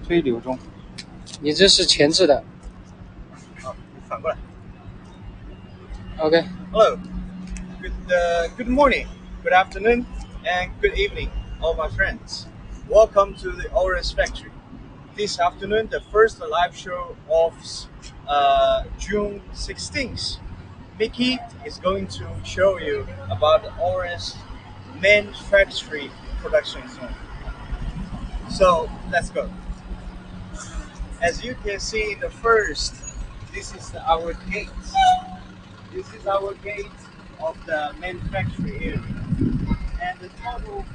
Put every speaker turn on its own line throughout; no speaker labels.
推流中。
你这是前置的。
好，你反过来。
OK。
Hello. Good morning, good afternoon, and good evening, all my friends. Welcome to the Orange Factory. This afternoon, the first live show of June 16th. Mickey is going to show you about the Orange main factory production zone. So let's go. As you can see, the first, this is our gate. This is our gate of the manufacturing area. And the total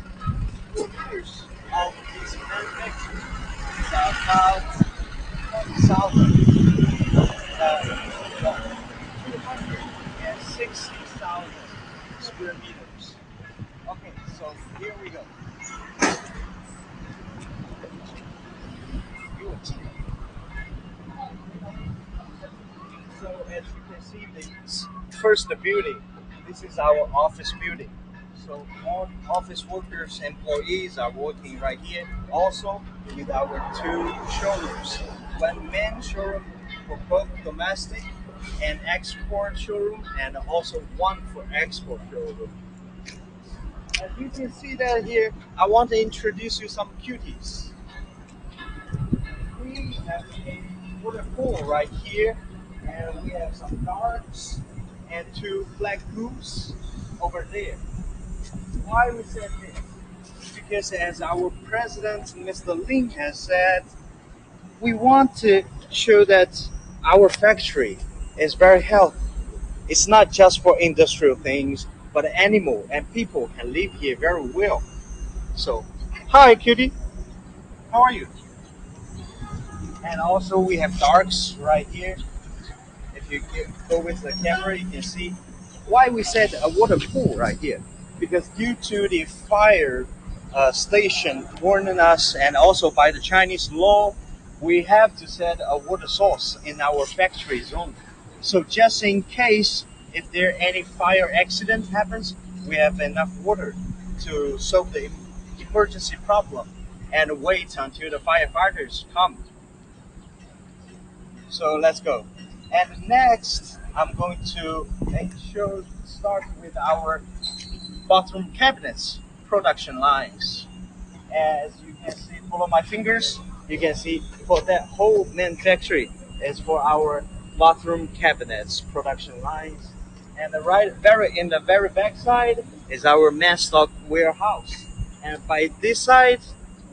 years of this manufacturing is about 20,000, 260,000 square meters. Okay, so here we go. So as you can see, first the building. This is our office building. So all office workers, employees are working right here. Also with our two showrooms. One main showroom for both domestic and export showroom, and also one for export showroom. As you can see that here, I want to introduce you some cuties. We have a waterfall right here, and we have some darks and two black goose over there. Why we said this? Because as our president, Mr. Lin, has said, we want to show that our factory is very healthy. It's not just for industrial things, but animal and people can live here very well. So, hi, cutie. How are you? And also we have darks right here. If you go with the camera, you can see why we said a water pool right here. Because due to the fire station warning us, and also by the Chinese law, we have to set a water source in our factory zone. So just in case if there any fire accident happens, we have enough water to solve the emergency problem and wait until the firefighters come. So let's go. And next, I'm going to start with our bathroom cabinets production lines. As you can see, follow my fingers. You can see for that whole manufacturing is for our bathroom cabinets production lines. And in the very back side is our mass stock warehouse. And by this side,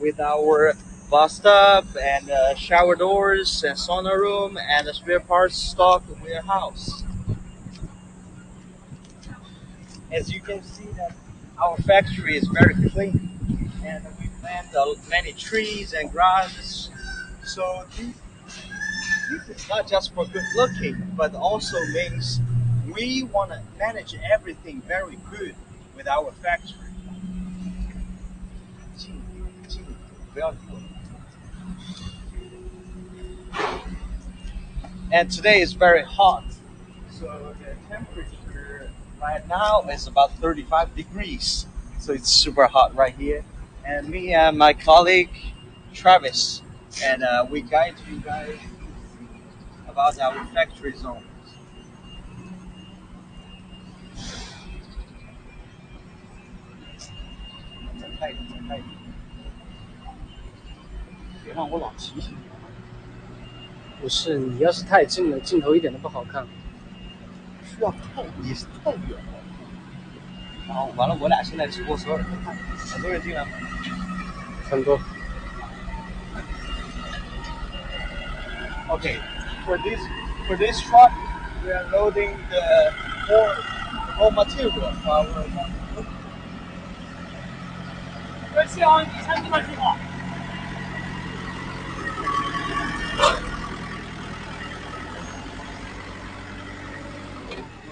with our bathtub and shower doors and sauna room and a spare parts stock warehouse. As you can see that our factory is very clean, and we plant many trees and grasses. So this is not just for good looking, but also means we want to manage everything very good with our factory. And today is very hot, so the temperature right now is about 35 degrees. So it's super hot right here. And me and my colleague Travis, and we guide you guys about our factory zones. 别让我老提醒你。
不是，你要是太近了，镜头一点都不好看。
需要你是太远了。然后完了，我俩现在直播，所有人都看，很多人进来吗？
很多。
Okay, for this truck, we are loading the raw material for our. 谢谢啊，你参这边去吧。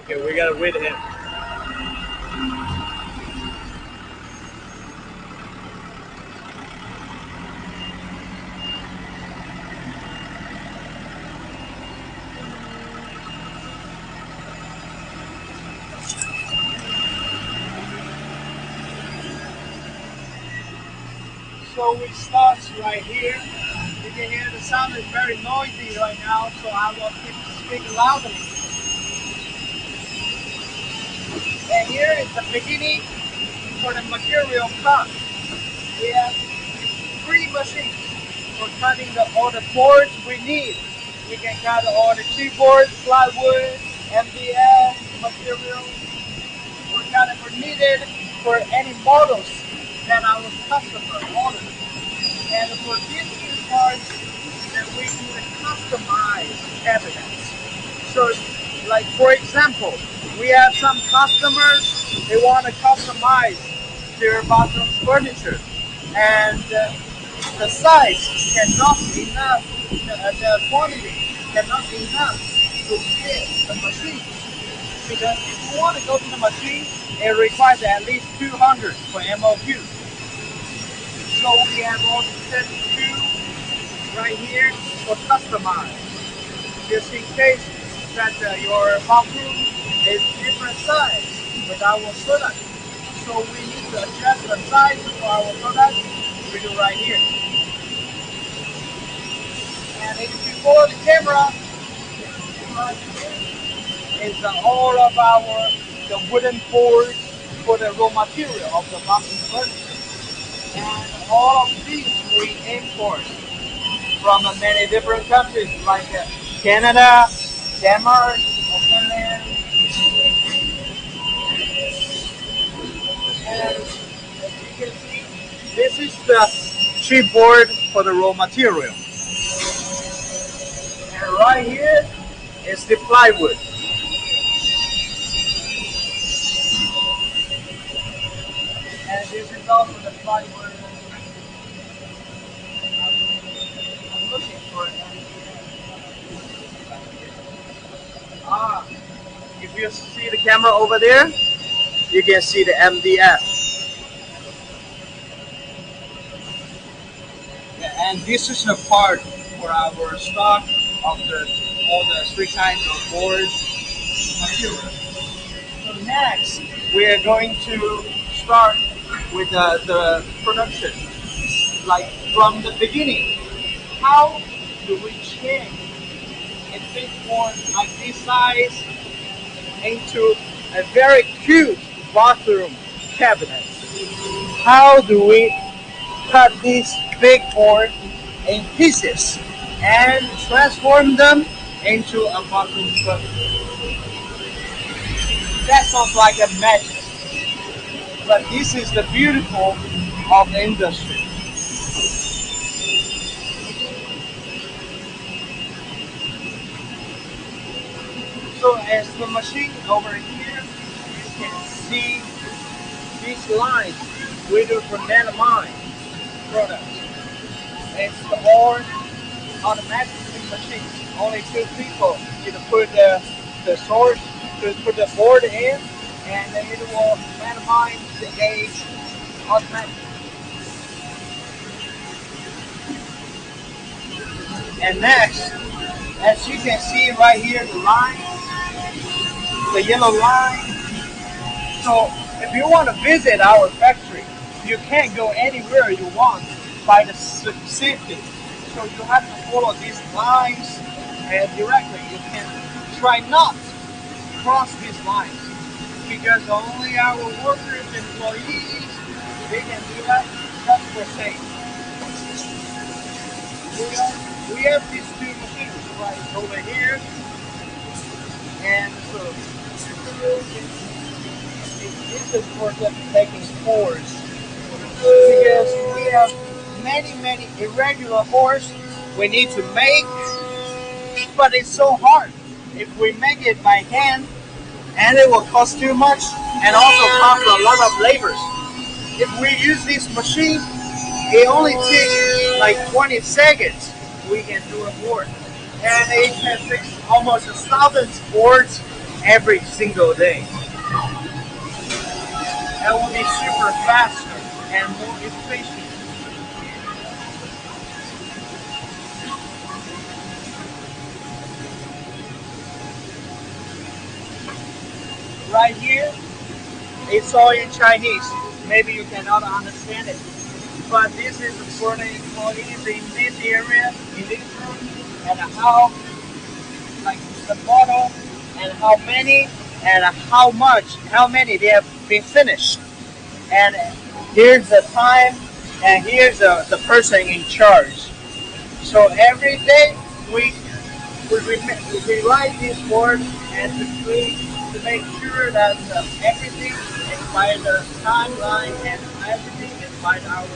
Okay, we gotta wait him. So we start right here You can hear the sound is very noisy right now, so I will keep speaking loudly. And here is the beginning for the material cut. We have three machines for cutting all the boards we need. We can cut all the keyboard, plywood, MDF material, or cut it for needed for any models that our customer orders. And for these two parts, then we do the customized cabinets. So, like for example, we have some customers, they want to customize their bathroom furniture, and the size cannot enough, the quantity cannot enough to fit the machine. Because if you want to go to the machine, it requires at least 200 for MOQ. So we have also set two right here for customize. Just in case that your bathroom is different size with our product. So we need to adjust the size for our product. We do right here. And if you follow the camera, right here is all of the wooden boards for the raw material of the bathroom furniture. And all of these we import from many different countries like Canada, Denmark, Finland, and as you can see, this is the chipboard for the raw material. And right here is the plywood. And this is also the plywood. I'm looking for it. Ah, if you see the camera over there, you can see the MDF. Yeah, and this is the part for our stock of all the three kinds of boards material. So next, we are going to start with the production, like from the beginning. How do we change a big board like this size into a very cute bathroom cabinet? How do we cut this big board in pieces and transform them into a bathroom furniture? That sounds like a magic, but this is the beautiful of the industry. So as the machine over here, you can see these lines we do for melamine products. It's all automatic machine. Only two people need to put the source to put the board in, and then it will melamine the gauge automatically. And next, as you can see right here, the line, the yellow line. So if you want to visit our factory, you can't go anywhere you want by the safety. So you have to follow these lines directly. You can try not to cross these lines because only our workers, employees, they can do that just for safe. We have these two machines right over here, and so this is for the taking boards because we have many irregular boards we need to make, but it's so hard if we make it by hand, and it will cost too much and also cost a lot of labors. If we use this machine, it only takes like 20 seconds. We can do a board, and it can fix almost 1,000 boards every single day. That will be super faster and more efficient. Right here, it's all in Chinese. Maybe you cannot understand it. but this is for the employees in this area, in this room, and how, like the model, and how many, and how many they have been finished. And here's the time, and here's the person in charge. So every day we we write this board and to make sure that everything is by the timeline and everything is by our.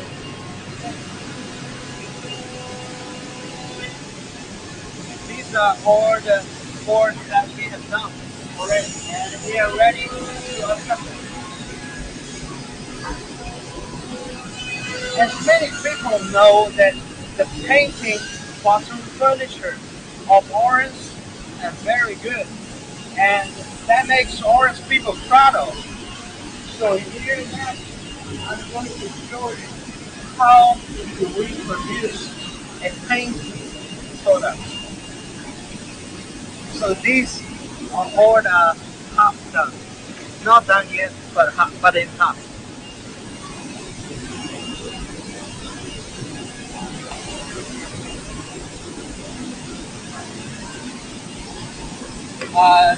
These are all the boards that we have done already, and we are ready to assemble. As many people know that the painting bathroom furniture of Orange are very good, and that makes Orange people proud of. So here now, I'm going to show you how do we produce a paint product. So these are all half done, not done yet, but in half.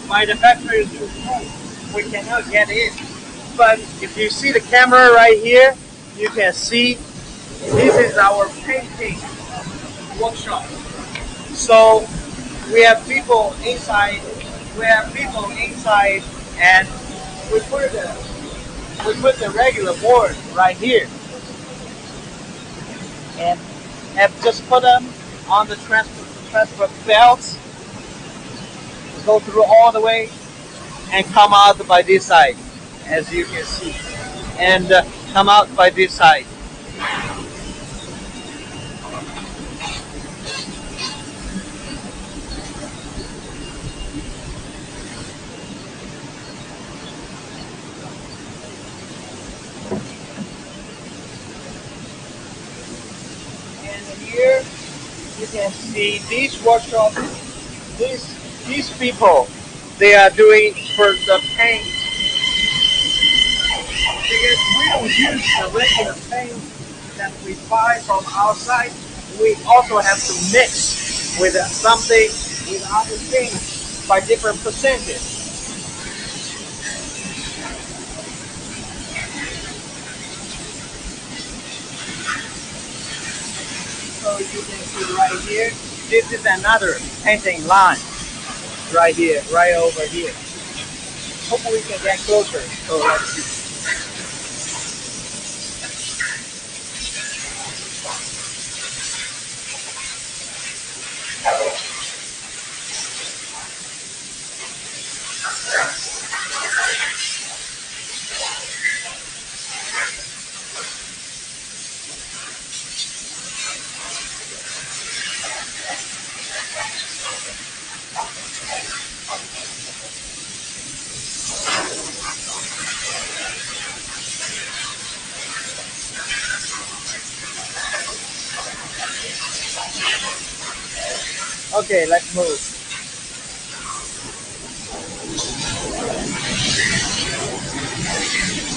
By the factory is too small, we cannot get in. But if you see the camera right here, you can see this is our painting workshop. So we have people inside. We have people inside, and we put the we put the regular board right here, and have just put them on the transfer belts, go through all the way, and come out by this side, as you can see, and come out by this side. And here you can see these workshops. These people, they are doing for the paint, because we don't use the regular paint that we buy from outside. We also have to mix with something, with other things by different percentage. So you can see right here, this is another painting line right here, right over here. Hopefully we can get closer. So let's see. Okay, let's move.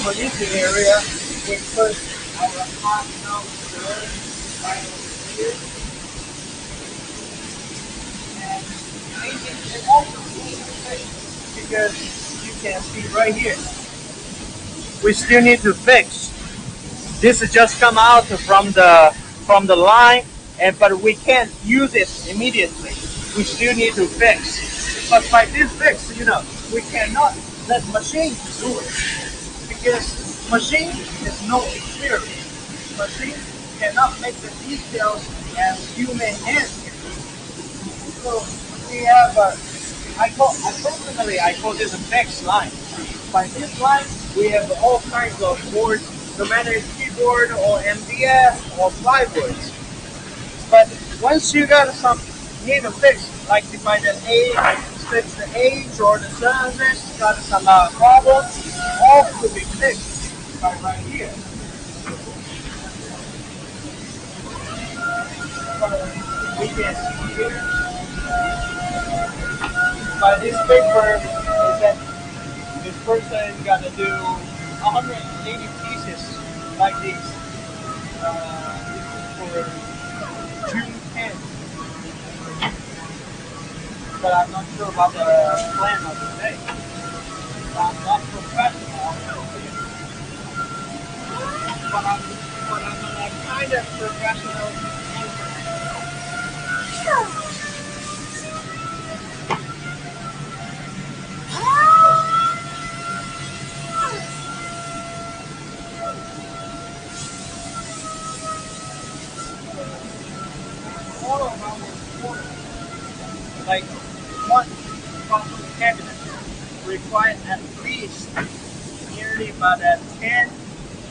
For this area, we put our hot melt board right over here, and it also needs to fix, because you can see right here, we still need to fix. This has just come out from the line, and but we can't use it immediately. We still need to fix. But by this fix, we cannot let machine do it, because machine is no experience. Machine cannot make the details as human hands can do. So we have I call this a fix line. By this line, we have all kinds of boards, no matter it's keyboard or MDF or plywood. But once you got some need to fix, like by the age, fix the age or the service, got some problems, all could be fixed by right here. So we can see here by this paper is that this person got to do 180 pieces like this. for June 10th, but I'm not sure about the plan of the day. I'm not professional, I'll tell you. But I'm a kind of professional anchor. All of our quarters, like one bathroom cabinet, require at least nearly about 10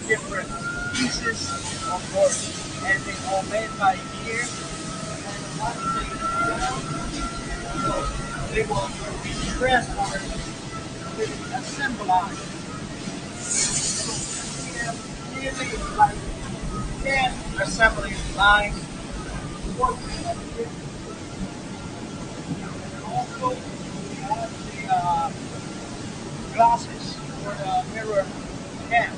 different pieces of work, and they all made by year. And once they they will be transferred to assemblage. So we have nearly like 10 assembly lines working on it. And also we have the glasses for the mirror cam.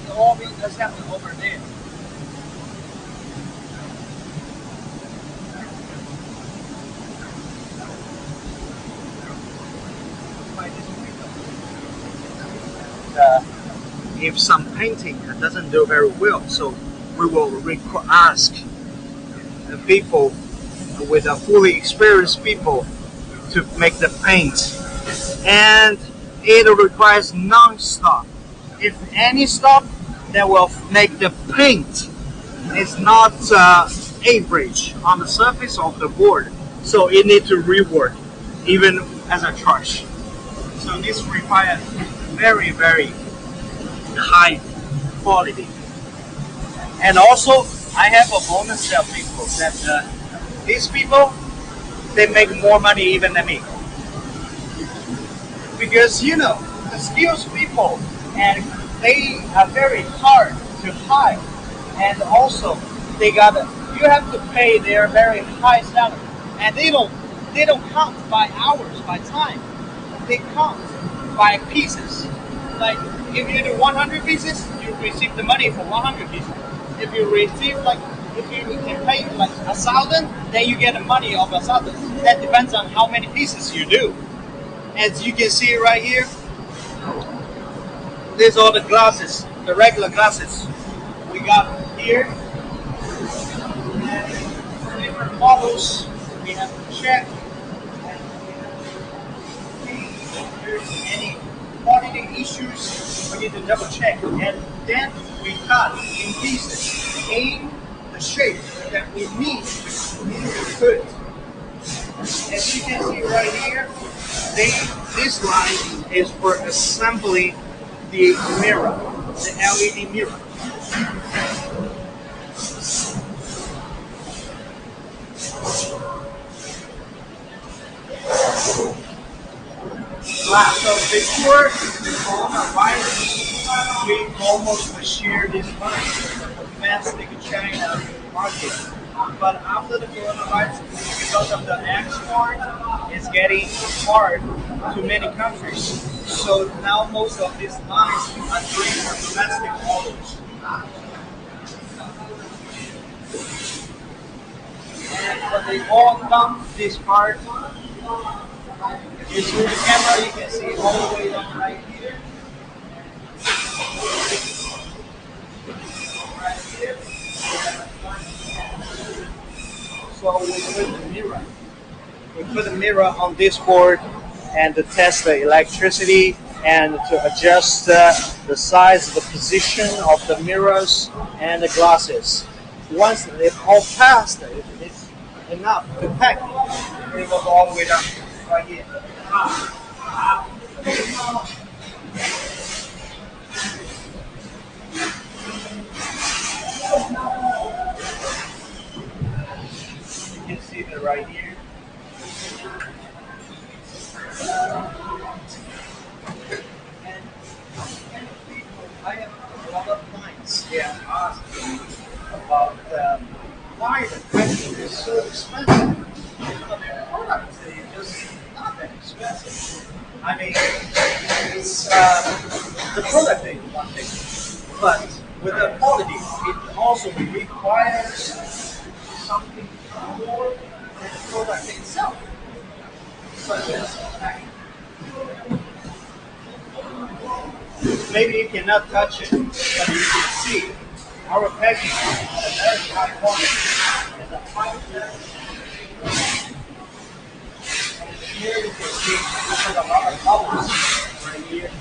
They're all being assembled over there. By this window. Uh, if some painting doesn't do very well, so we will ask the people with a fully experienced people to make the paint, and it requires non-stop. If any stop, that will make the paint is not average on the surface of the board, so it needs to rework even as a trash. So this requires very very high quality. And also, I have a bonus of people that these people they make more money even than me, because the skills people and they are very hard to hire, and also you have to pay their very high salary, and they don't count by hours by time, they count by pieces. Like if you do 100 pieces, you receive the money for 100 pieces. If you receive if you can pay like 1,000, then you get the money of 1,000. That depends on how many pieces you do. As you can see right here, these are the glasses, the regular glasses we got here. And different models we have to check. And if there's any quality issues, we need to double check. And then we cut in pieces in the shape that we need to put. As you can see right here, this line is for assembling the mirror, the LED mirror. So before the coronavirus, we almost shared this line with the domestic China market. But after the coronavirus, because of the export, it's getting hard to many countries. So now most of these lines are doing for domestic models. And when they all come, this part, you see the camera, you can see all the way down right here. Right here. So we put the mirror. We put the mirror on this board and to test the electricity and to adjust the size, the position of the mirrors and the glasses. Once it all passed, it's enough to pack. It will go all the way down right here. You can see that right here. And people, I have a lot of clients. They have asked me about why the price is so expensive. Their products they just not that expensive. I mean, it's the product is one thing, but with the quality, it also will be Maybe you cannot touch it, but you can see our packaging at a very high quality. And the here you can see we put a lot of bubbles right here.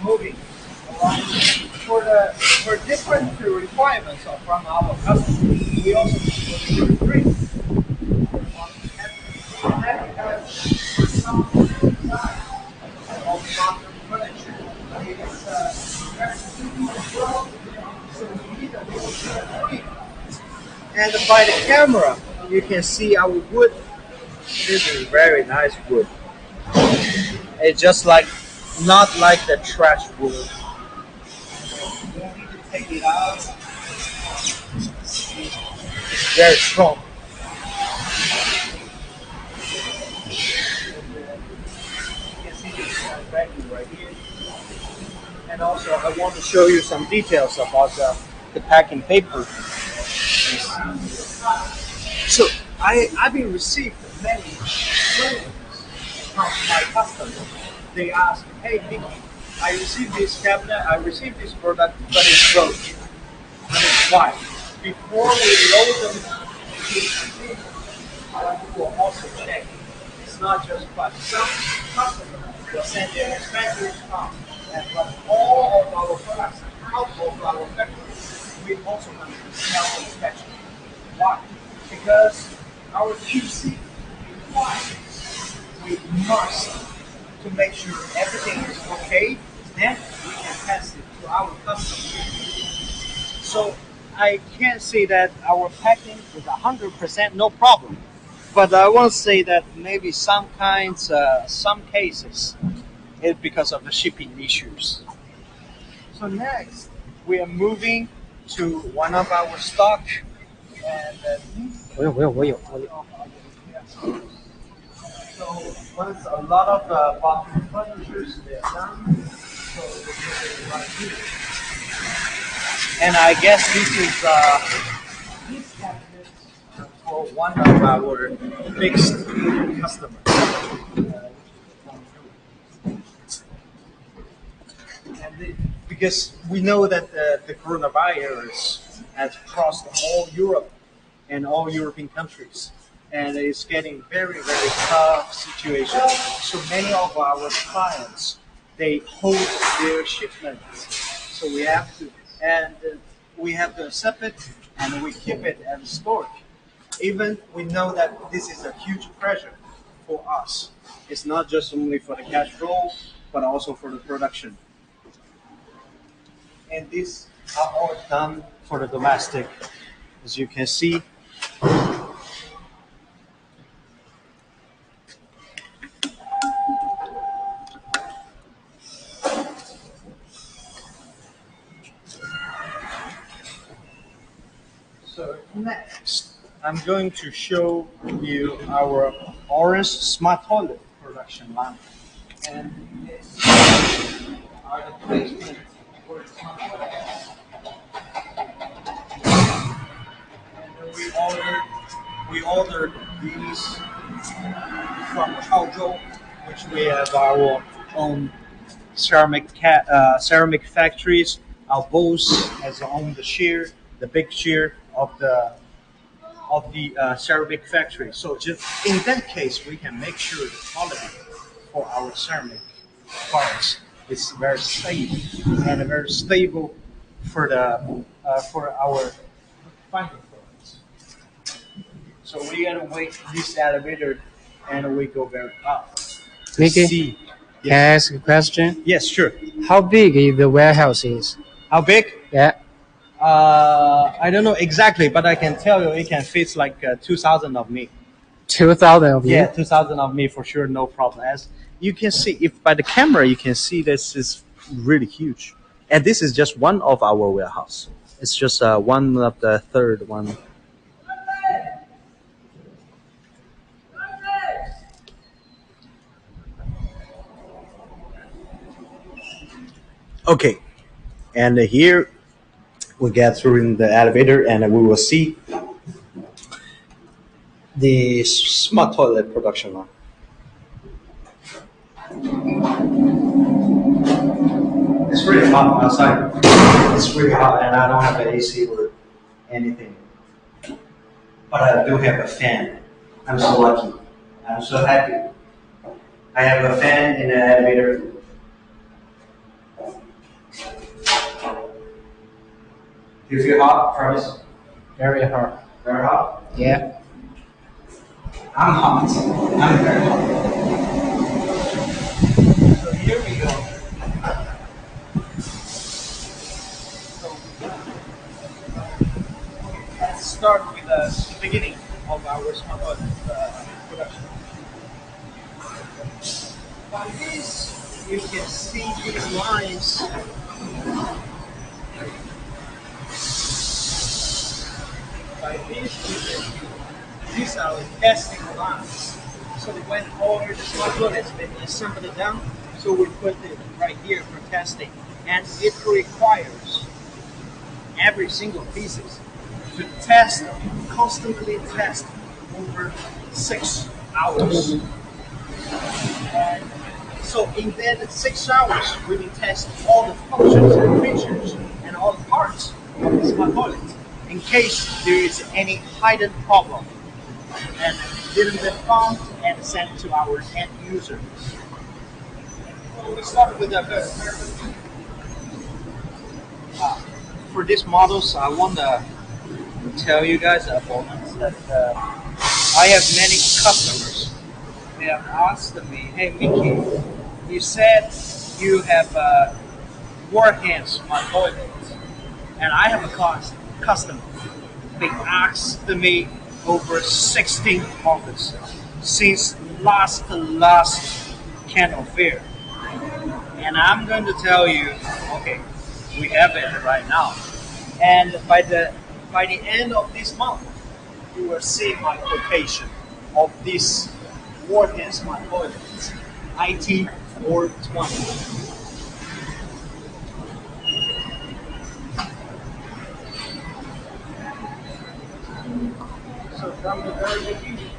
Moving along for different requirements from our customers. We also do the three. And that because for some design of modern furniture, it's very simple, so we need a little three. And by the camera, you can see our wood. This is very nice wood. It's just like not like the trash wood. You don't need to take it out. It's very strong. You can see this vacuum right here. And also, I want to show you some details about the packing paper. So, I've been received many queries from my customers. They ask, hey, Mickey, I received this cabinet, I received this product, but it's broken. And it's why? Before we load them into the container, we will also check. It's not just but some customers will send their inspectors come and run all of our products out of our factory. We also have to self inspection. Why? Because our QC requires we must to make sure everything is okay, then we can pass it to our customers. So I can't say that our packing is 100% no problem, but I want to say that maybe some cases, it's because of the shipping issues. So next, we are moving to one of our stock, and so once a lot of bathroom furniture they are done, so we put it right here. And I guess this cabinet for one of our fixed customers. And because we know that the coronavirus has crossed all Europe and all European countries, and it's getting very, very tough situation. So many of our clients they hold their shipments, so we have to accept it and we keep it as storage. Even we know that this is a huge pressure for us. It's not just only for the cash flow, but also for the production. And these are all done for the domestic. As you can see, so next, I'm going to show you our orange smart toilet production line. And these are the placement for the smart toilets. And we ordered these from Tauzhou, which we have our own ceramic factories. Our boss has owned the share, the big share of the ceramic factory. So just in that case, we can make sure the quality for our ceramic parts is very stable and very stable for our final products. So we gotta wait this elevator, and we go very up to
Mickey,
see.
can I
Yes,
ask a question?
yes, sure.
How big is the warehouse is?
How big?
Yeah,
I don't know exactly, but I can tell you it can fit like 2,000 of me.
2,000 of
Yeah,
you.
2,000 of me for sure, no problem. As you can see, if by the camera you can see this is really huge, and this is just one of our warehouse. It's just one of the third one. Okay, and here we get through in the elevator, and we will see the smart toilet production line. It's really hot outside. It's really hot, and I don't have the AC or anything. But I do have a fan. I'm so lucky. I'm so happy. I have a fan in the elevator. Do you feel hot, Travis?
Very hard.
Very hot?
Yeah.
I'm hot. I'm very hot. So here we go. So let's start with the beginning of our smart production. By this, you can see these lines. By this, you can see these are the testing lines. So when all the smart toilet has been assembled down, so we put it right here for testing. And it requires every single pieces to test, constantly test over 6 hours. And so in that 6 hours, we will test all the functions and features and all the parts of the smart toilet in case there is any hidden problem and didn't be found and sent to our end user. We start with the for these models. I want to tell you guys a bonus that I have many customers. They have asked me, "Hey Mickey, you said you have war hands my toilet, and I have a customer. They asked me over 16 months since last Candle Fair, and I'm going to tell you, okay, we have it right now, and by the end of this month, you will see my quotation of this Warhead Smart Toilet, IT 420. So from the very beginning,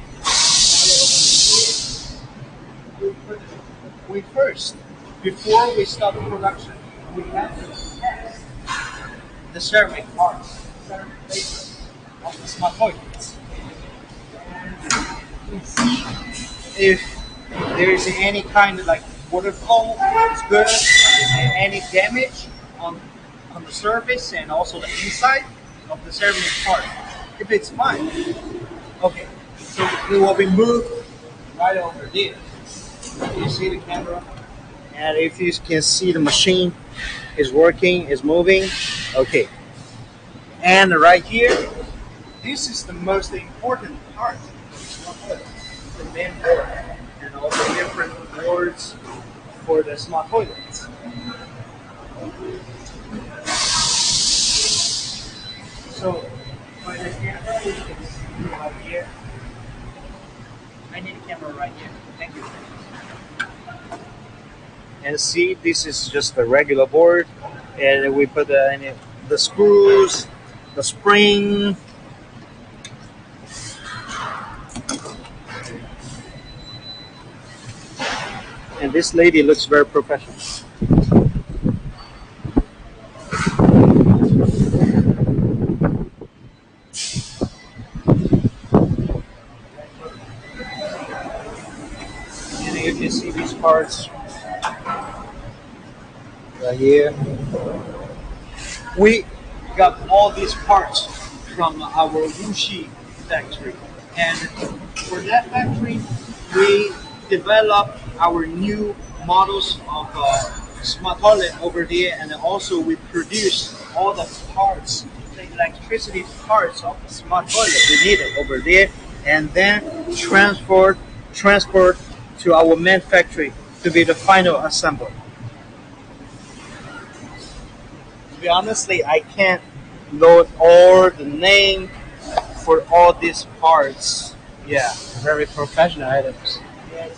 we first, before we start production, we have to test the ceramic parts, ceramic base of the smart toilets. We see if there is any kind of like water flow is good, is there any damage on the surface and also the inside of the ceramic part. If it's fine, okay, so it will be moved right over there. You see the camera, and if you can see the machine is working, is moving, okay. And right here, this is the most important part. The main board and all the different boards for the smart toilets. So by the camera, you can see right here. I need a camera right here. Thank you. And see, this is just a regular board, and we put the screws, the spring, and this lady looks very professional. And you can see these parts right here. We got all these parts from our Wuxi factory. And for that factory, we developed our new models of smart toilet over there, and also we produce all the parts, the electricity parts of the smart toilet we needed over there, and then transport to our main factory to be the final assembly. To be honestly, I can't note all the name for all these parts. Yeah,
Very professional items.
yes,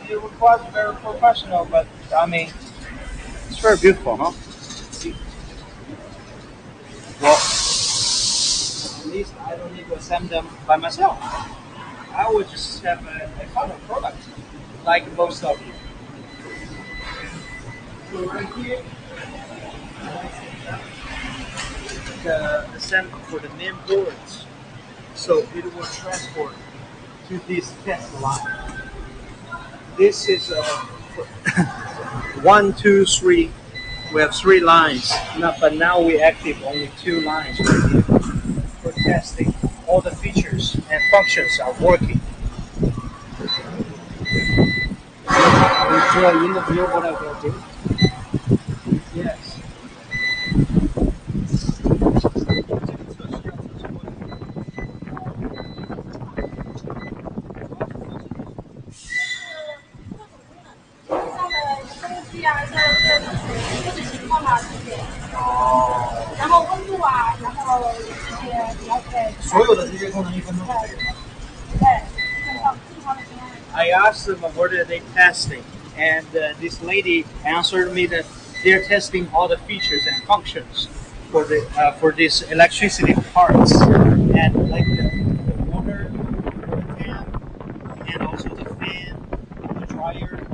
it requires very professional, but I mean, it's very beautiful, huh? Well, at least I don't need to assemble them by myself. I would just have a final product, like most of you. So right here, the assembly for the main boards. So it will transport to this test line. This is one, two, three. We have three lines, but now we active only two lines right here for testing. All the features and functions are working.
你除了赢的不用过来给我丢。
Yes. 所有的这些功能1分钟可以。I asked them what are they testing, and this lady answered me that they're testing all the features and functions for this electricity parts, and like the water, the fan, and also the fan, the dryer,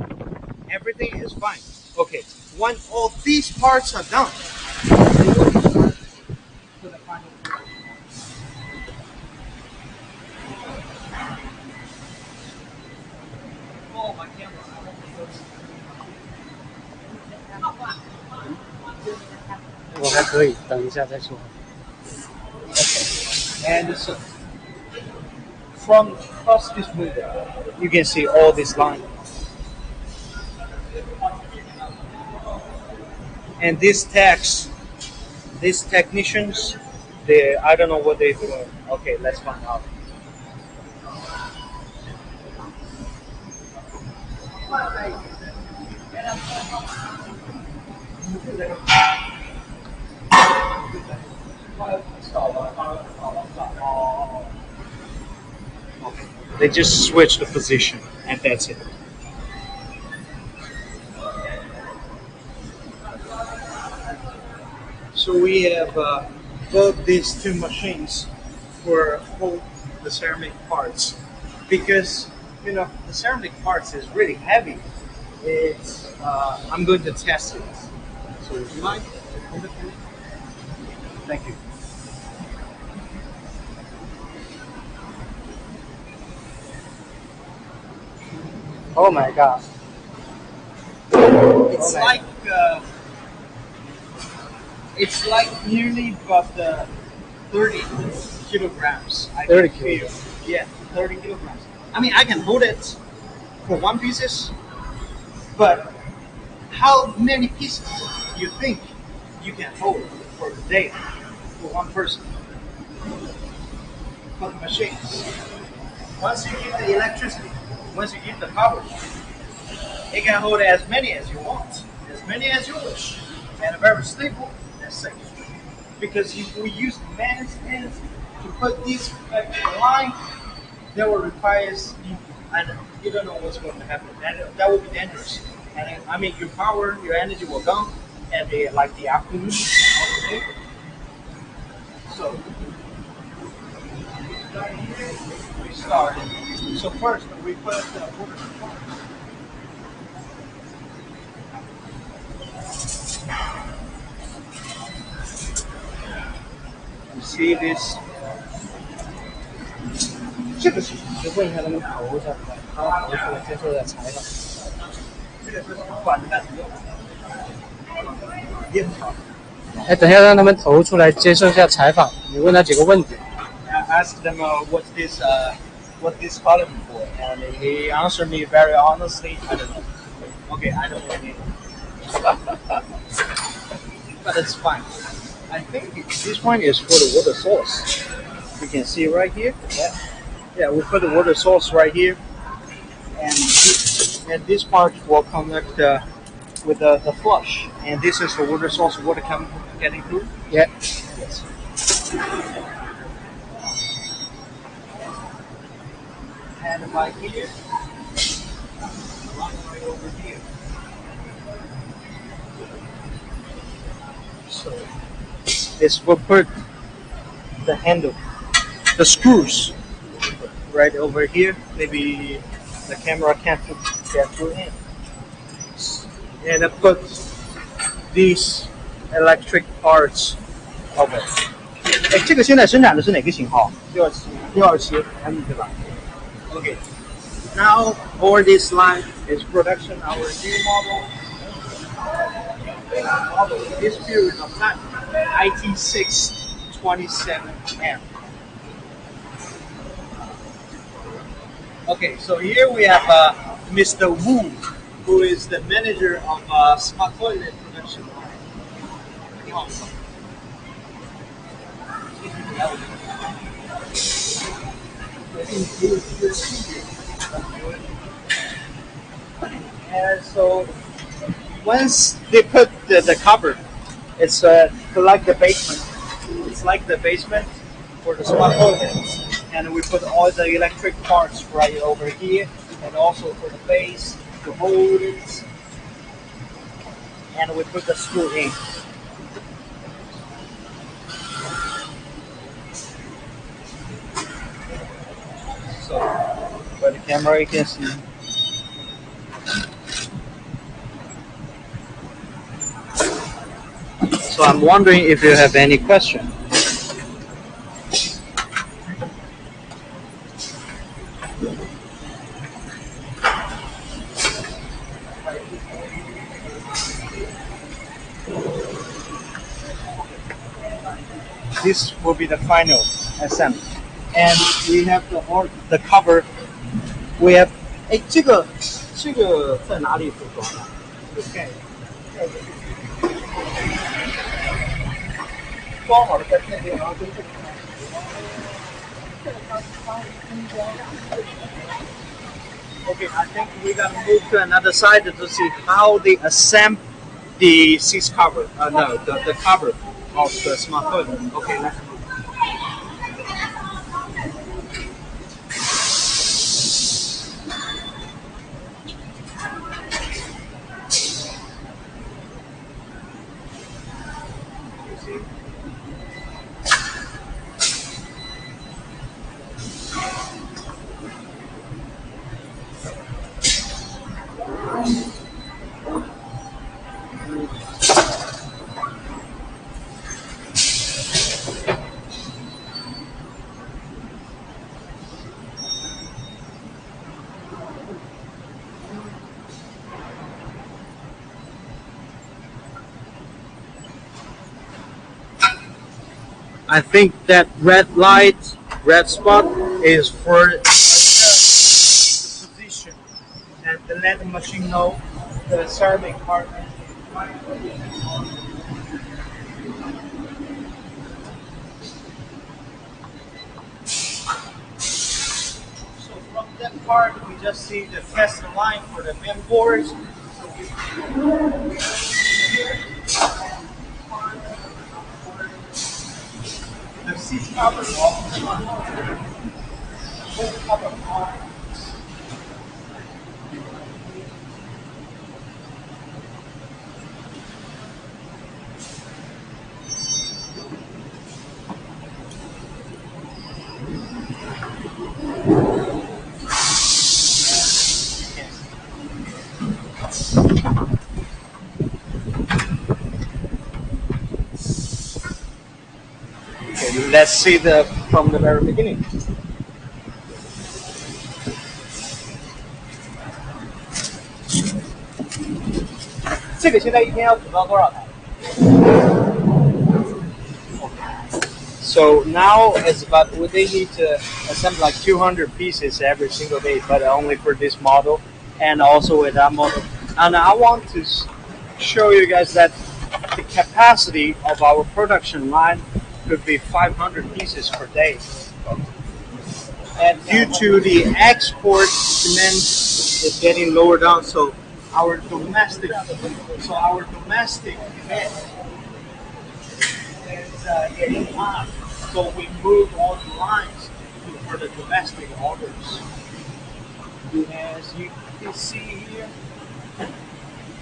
everything is fine. Okay, when all these parts are done, they will be started to the final production. Oh, my camera. I hope it goes.
我还可以，等一下再说。
And so from across this window, you can see all this line. And these technicians, I don't know what they're doing. Okay, let's find out. Okay. They just switch the position, and that's it. So we have both these two machines for hold the ceramic parts, because the ceramic parts is really heavy. It's I'm going to test it. So would you mind? Hold it for me? Thank you.
Oh my god!
It's like nearly about 30 kilograms.
30
can feel. Yeah, 30 kilograms. I mean, I can hold it for one pieces, but how many pieces you think you can hold for a day for one person? For the machines. Once you give the electricity, once you give the power, it can hold as many as you want, as many as you wish, and very stable and safe. Because if we use man's hands to put these back in the line, that will require and you don't know what's going to happen. That will be dangerous. And I mean, your power, your energy will gone at the afternoon of the day. So we started. So first we put the water supply. see this. 这个是
就问一下他们投一下，他投出来接受一下采访。
这个是管干什么？烟草。
哎，等一下让他们投出来接受一下采访，你问他几个问题。
Ask them what this calling for, and he answered me very honestly. I don't know. Okay, I don't know any. But it's fine. I think this one is for the water source. You can see right here. Yeah, we put the water source right here, and this part will connect with the flush, and this is the water source. Water getting through.
Yeah.
Yes. And by here, right over here. So this will put the handle, the screws, right over here. Maybe the camera can't get through in. And I put these electric parts over. 哎，这个现在生产的是哪个型号？627M 对吧？Okay. Now over this line is production our new model. This period of time, IT627M. Okay, so here we have Mr. Wu, who is the manager of smart toilet production line. 你好。And so once they put the cover, it's like the basement. It's like the basement for the smart toilets. And we put all the electric parts right over here, and also for the base to hold it. And we put the screw in. So by the camera you can see. So I'm wondering if you have any question. This will be the final assembly, and we have the cover. We have 哎，这个在哪里服装的？这个盖装好了在这边，然后跟这个。Okay, I think we gotta move to another side to see how they assemble the seat cover. No, the cover of the smart toilet. Okay, let's move. I think that red light, red spot is for the position, and to let the machine know the ceramic part. So from that part, we just see the test line for the main boards. So we here. The seat cover off. Full cover off. let's see the from the very beginning. 这个现在一天要煮到多少台？ So now it's about they need to assemble like 200 pieces every single day, but only for this model and also with that model. And I want to show you guys that the capacity of our production line could be 500 pieces per day. And due to the export demand is getting lower down, so our domestic demand is getting high. So we moved all the lines for the domestic orders. As you can see here,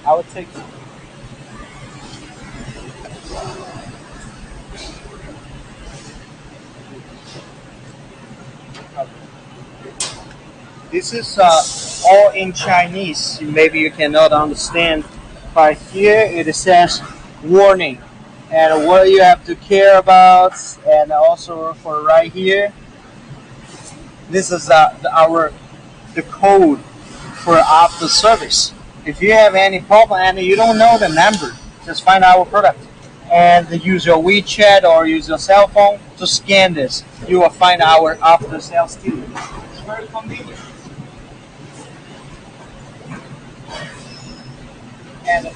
I would take. This is all in Chinese. Maybe you cannot understand, but here it says warning and what you have to care about, and also for right here, this is the code for after service. If you have any problem and you don't know the number, just find our product and use your WeChat or use your cell phone to scan this. You will find our after sales team. It's very convenient. And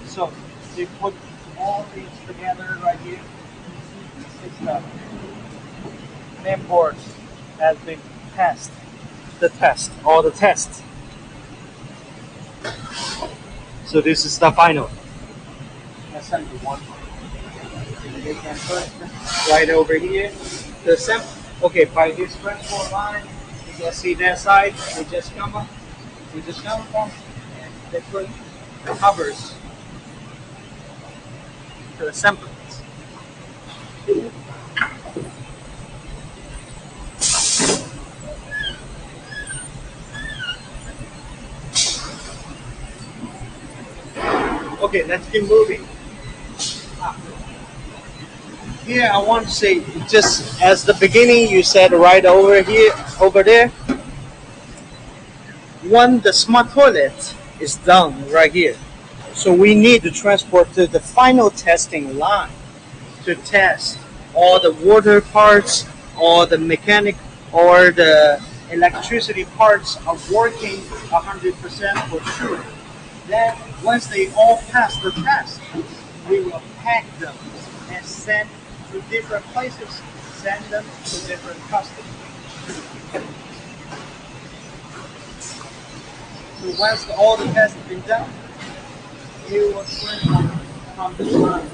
so they put all these together right here. It's the main board has been passed. The test. So this is the final assembly one. They can put right over here. The sample. Okay, by this transport line, you can see that side. We just come up and they put the covers to assemble it. Okay, let's keep moving. Here I want to say, just as the beginning, you said right over there, when the smart toilet is done right here. So we need to transport to the final testing line to test all the water parts, all the mechanic or the electricity parts are working 100% for sure. Then once they all pass the test, we will pack them and send to different places, send them to different customers. So once all the tests have been done, you will swing from the line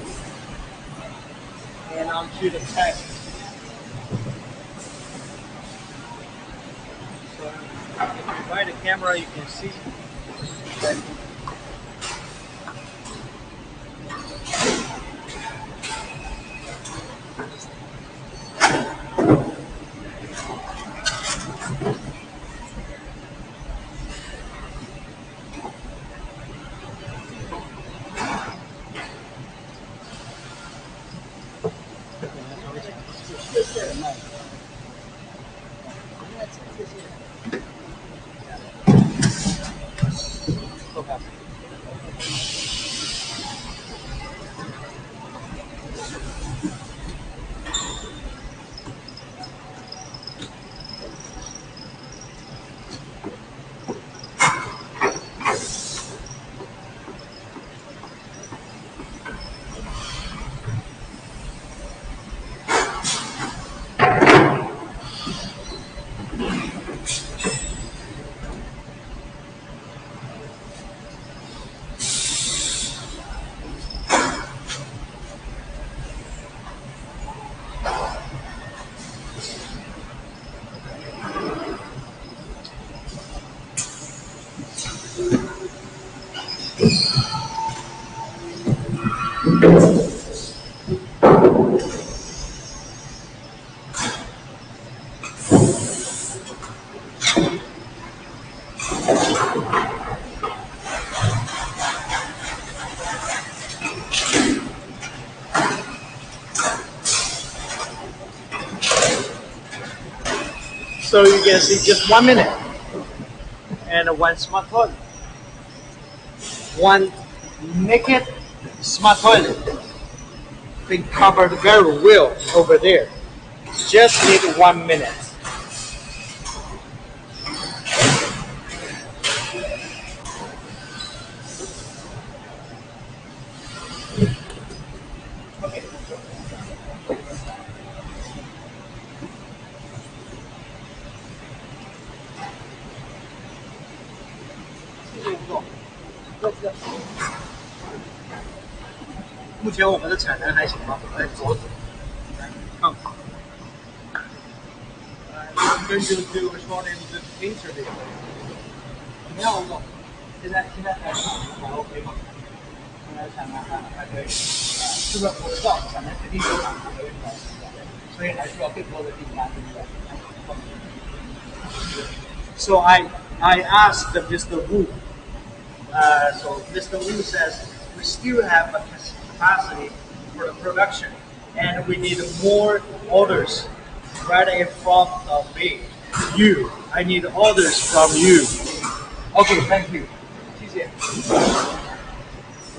and onto the tank. So if you buy the camera, you can see that. So you can see just 1 minute and one smart toilet. One naked smart toilet been covered very well over there. Just need 1 minute. Okay. 谢谢吴总。目前我们的产能还行吗？来走走，看看。I'm going to do a short interview. 怎么样，吴总？现在还 OK 吗？现在产能还可以，是不是？我知道产能肯定有满足的问题，所以还需要更多的订单，对不对？So I asked Mr. Wu. So Mr. Wu says we still have a capacity for the production, and we need more orders right in front of me. You, I need orders from you. Okay, thank you. 谢谢.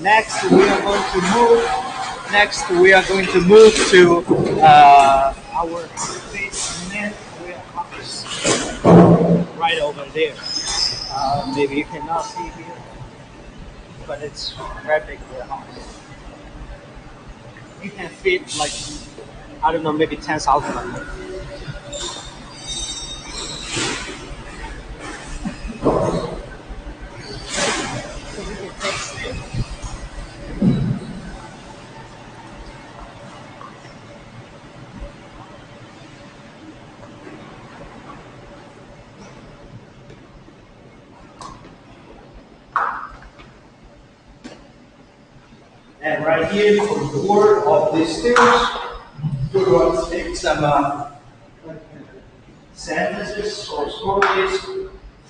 Next, we are going to move. Next, we are going to move to our basement warehouse right over there. Maybe you cannot see here, but it's very big warehouse. You can fit like I don't know, maybe 10,000 of them. And right here on the door of these stairs, we're going to take some sentences or stories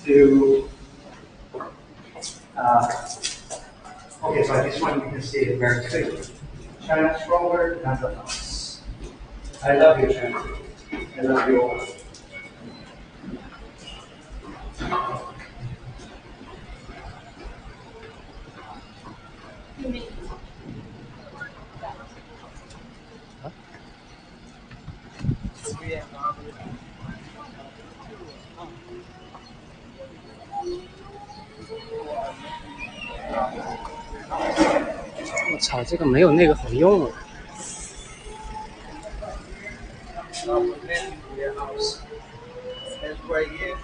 to. Okay, so this one you can see it very clearly. China stronger than the us. I love you, China. I love you all. Yeah.
我操，这个没有那个好用啊！Warehouse.
That's right here.